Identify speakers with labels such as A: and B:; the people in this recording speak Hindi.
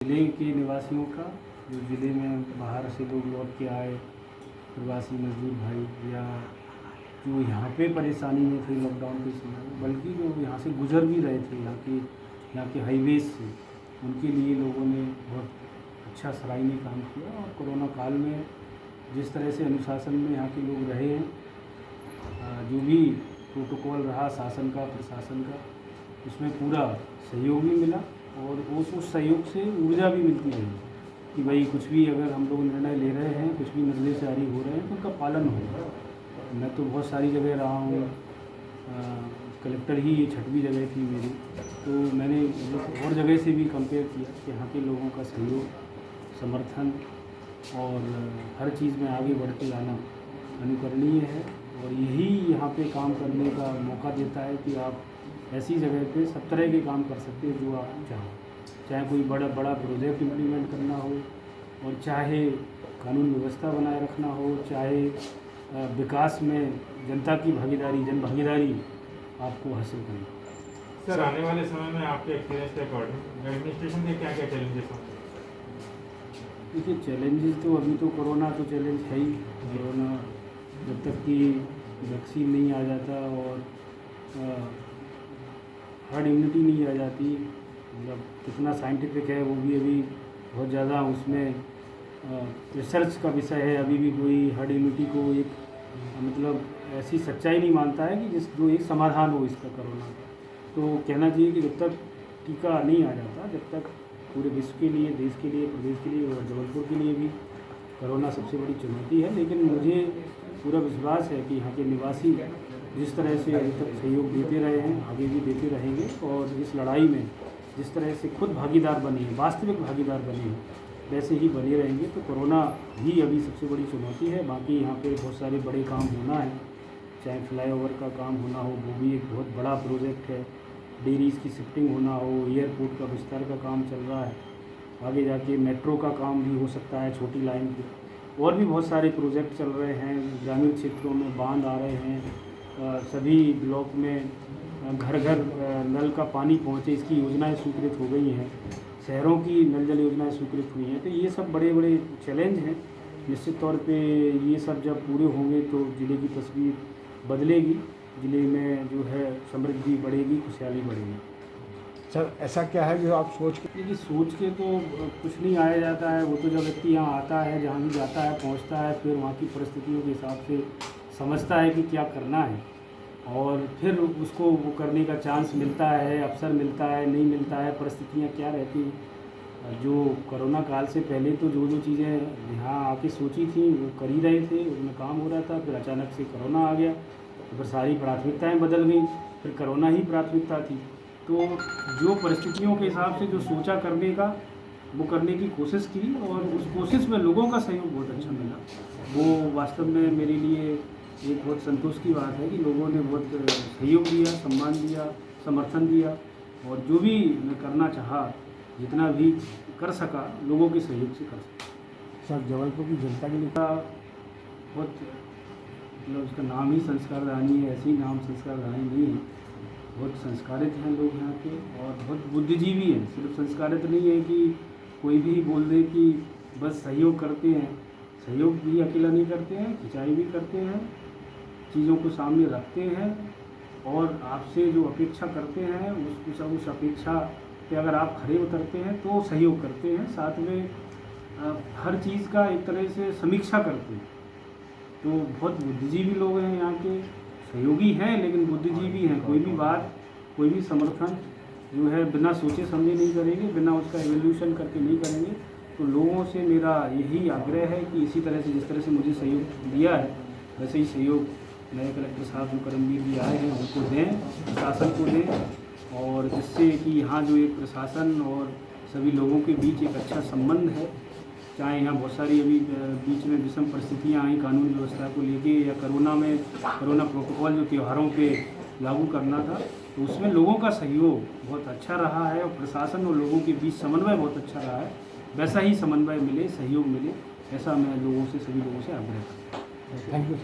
A: ज़िले के निवासियों का, जो ज़िले में बाहर से लोग लौट के आए, प्रवासी मजदूर भाई, या जो यहाँ पे परेशानी में थे लॉकडाउन के समय, बल्कि जो यहाँ से गुजर भी रहे थे यहाँ के हाईवेज से, उनके लिए लोगों ने बहुत अच्छा सराहनीय काम किया। और कोरोना काल में जिस तरह से अनुशासन में यहाँ के लोग रहे हैं, जो भी प्रोटोकॉल रहा शासन का, प्रशासन का, उसमें पूरा सहयोग भी मिला और उस सहयोग से ऊर्जा भी मिलती रही कि भाई कुछ भी अगर हम लोग निर्णय ले रहे हैं, कुछ भी नज़र जारी हो रहे हैं तो उनका पालन होगा। मैं तो बहुत सारी जगह रहा हूँ, कलेक्टर ही ये 6वीं जगह थी मेरी, तो मैंने और जगह से भी कंपेयर किया कि यहाँ के लोगों का सहयोग, समर्थन और हर चीज़ में आगे बढ़ते जाना अनुकरणीय है। और यही यहाँ पे काम करने का मौका देता है कि आप ऐसी जगह पे सब तरह के काम कर सकते हैं जो आप चाहो, चाहे कोई बड़ा प्रोजेक्ट इम्प्लीमेंट करना हो, और चाहे कानून व्यवस्था बनाए रखना हो, चाहे विकास में जनता की भागीदारी, जन भागीदारी आपको हासिल करना।
B: सर, आने वाले समय में आपके एक्सपीरियंस के अकॉर्डिंग एडमिनिस्ट्रेशन के क्या क्या चैलेंजेस होंगे?
A: देखिए, चैलेंजेस तो अभी तो कोरोना तो चैलेंज है ही। कोरोना जब तक कि वैक्सीन नहीं आ जाता और हर्ड इम्यूनिटी नहीं आ जाती, मतलब कितना साइंटिफिक है वो भी अभी बहुत ज़्यादा उसमें रिसर्च का विषय है। अभी भी कोई हर्ड इम्यूनिटी को एक मतलब ऐसी सच्चाई नहीं मानता है कि जो एक समाधान हो इसका कोरोना का। तो कहना चाहिए कि जब तक टीका नहीं आ जाता, जब तक पूरे विश्व के लिए, देश के लिए, प्रदेश के लिए और जबलपुर के लिए भी कोरोना सबसे बड़ी चुनौती है। लेकिन मुझे पूरा विश्वास है कि यहाँ के निवासी जिस तरह से अभी तक सहयोग देते रहे हैं, आगे भी देते रहेंगे, और इस लड़ाई में जिस तरह से खुद भागीदार बने हैं, वास्तविक भागीदार बने हैं, वैसे ही बने रहेंगे। तो कोरोना ही अभी सबसे बड़ी चुनौती है। बाकी यहाँ पे बहुत सारे बड़े काम होना है, चाहे फ्लाईओवर का काम होना हो, वो भी एक बहुत बड़ा प्रोजेक्ट है, डेयरीज़ की शिफ्टिंग होना हो, एयरपोर्ट का विस्तार का काम चल रहा है, आगे जाके मेट्रो का काम भी हो सकता है छोटी लाइन पे, और भी बहुत सारे प्रोजेक्ट चल रहे हैं। ग्रामीण क्षेत्रों में बांध आ रहे हैं, सभी ब्लॉक में घर घर नल का पानी पहुँचे, इसकी योजनाएं स्वीकृत हो गई हैं, शहरों की नल जल योजनाएं स्वीकृत हुई हैं। तो ये सब बड़े बड़े चैलेंज हैं। निश्चित तौर पे ये सब जब पूरे होंगे तो ज़िले की तस्वीर बदलेगी, ज़िले में जो है समृद्धि बढ़ेगी, खुशहाली बढ़ेगी।
C: सर, ऐसा क्या है जो आप सोच के?
A: देखिए, सोच के तो कुछ नहीं आया जाता है। वो तो जब व्यक्ति यहाँ आता है, जहाँ भी जाता है, पहुँचता है, फिर वहाँ की परिस्थितियों के हिसाब से समझता है कि क्या करना है, और फिर उसको वो करने का चांस मिलता है, अवसर मिलता है, नहीं मिलता है, परिस्थितियाँ क्या रहती हैं। जो कोरोना काल से पहले तो जो चीज़ें यहाँ आके सोची थी वो कर ही रहे थे, उनमें काम हो रहा था। फिर अचानक से कोरोना आ गया, तो फिर सारी प्राथमिकताएँ बदल गई, फिर कोरोना ही प्राथमिकता थी। तो जो परिस्थितियों के हिसाब से जो सोचा करने का, वो करने की कोशिश की, और उस कोशिश में लोगों का सहयोग बहुत अच्छा मिला। वो वास्तव में मेरे लिए एक बहुत संतोष की बात है कि लोगों ने बहुत सहयोग दिया, सम्मान दिया, समर्थन दिया, और जो भी मैं करना चाहा, जितना भी कर सका, लोगों के सहयोग से कर सका।
C: सर, जबलपुर की जनता के लिए
A: बहुत मतलब उसका नाम ही संस्कार रानी है, ऐसी नाम संस्कार रानी नहीं है। बहुत संस्कारित हैं लोग यहाँ के, और बहुत बुद्धिजीवी हैं। सिर्फ संस्कारित नहीं है कि कोई भी बोल दे कि बस सहयोग करते हैं, सहयोग भी अकेला नहीं करते हैं, खिंचाई भी करते हैं, चीज़ों को सामने रखते हैं, और आपसे जो अपेक्षा करते हैं उस अपेक्षा पे अगर आप खरे उतरते हैं तो सहयोग करते हैं। साथ में हर चीज़ का एक तरह से समीक्षा करते हैं। तो बहुत बुद्धिजीवी लोग हैं यहाँ के, सहयोगी हैं लेकिन बुद्धिजीवी हैं। कोई भी बात, कोई भी समर्थन जो है बिना सोचे समझे नहीं करेंगे, बिना उसका एवोल्यूशन करके नहीं करेंगे। तो लोगों से मेरा यही आग्रह है कि इसी तरह से, जिस तरह से मुझे सहयोग दिया है, वैसे ही सहयोग नए कलेक्टर साहब जो करमवीर जी आए हैं उनको दें, प्रशासन को दें, और जिससे कि यहाँ जो एक प्रशासन और सभी लोगों के बीच एक अच्छा संबंध है। चाहे यहाँ बहुत सारी अभी बीच में विषम परिस्थितियाँ आई कानून व्यवस्था को लेके, या कोरोना प्रोटोकॉल जो त्योहारों पे लागू करना था, तो उसमें लोगों का सहयोग बहुत अच्छा रहा है, और प्रशासन और लोगों के बीच समन्वय बहुत अच्छा रहा है। वैसा ही समन्वय मिले, सहयोग मिले, ऐसा मैं लोगों से, सभी लोगों से आग्रह करता हूँ।
C: Thank you.